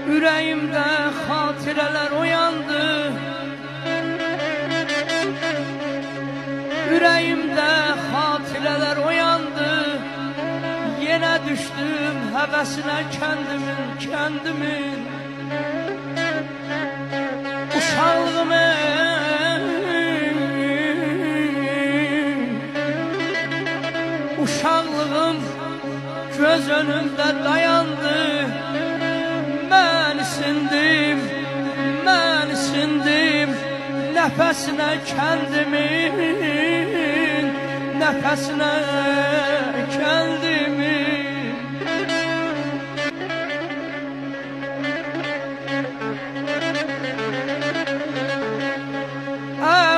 Yüreğimde hatireler uyandı. Yüreğimde hatireler uyandı. Yine düştüm hevesine kendimin uşaqlığım göz önünde dayandı. Ben isindim nefesine kendimin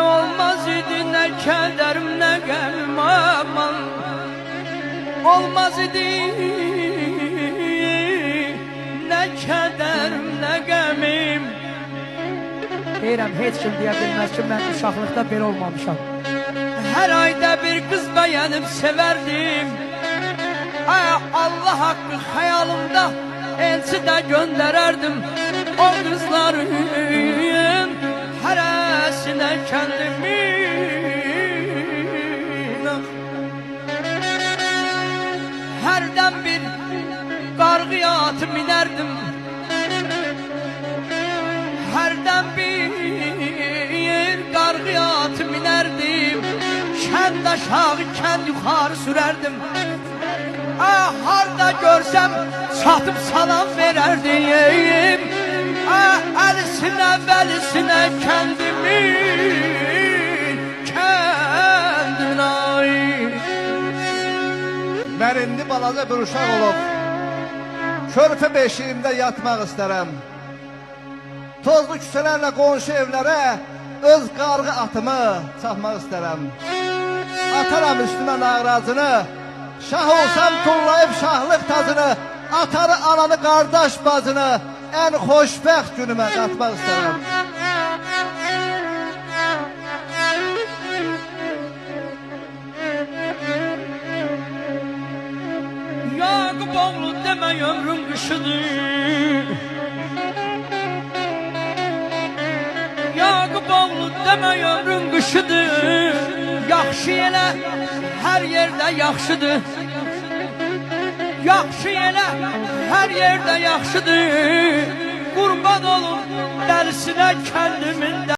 olmaz idi ne kederim ne gemim aman, olmaz idi ne kederim ne gemim. Deyirəm, heç kim deyə bilməz ki, mən uşaqlıqda belə olmamışam. Her ayda bir kız beğenip severdim. Ay Allah hakkı hayalımda elçi de göndererdim. O kızların heresine kendimin. Herden bir kargıya atıp inerdim. Herden bir kargıya atıp inerdim. Kend aşağı kend yukarı sürerdim. Ah harda görsem satıp salam vererdim. Ah elisine belisine kendine ait. Ben indi balaca bir uşaq olub körpə beşiyimdə yatmaq istərəm. Tozlu küçələrlə qonşu evlərə öz qarğı atımı çapmaq istərəm. Ataram üstümə nağracını, şah olsam tullayıb şahlıq tacını, atarı ananı qardaş bacını en xoşbəxt günümə qatmaq istərəm. Yaqub oğlu deme ömrüm kışıdır. Yaqub oğlu deme ömrüm kışıdır. Yaxşı elə her yerde yaxşıdır. Yaxşı elə her yerde yaxşıdır. Qurban olun dərisinə kendimin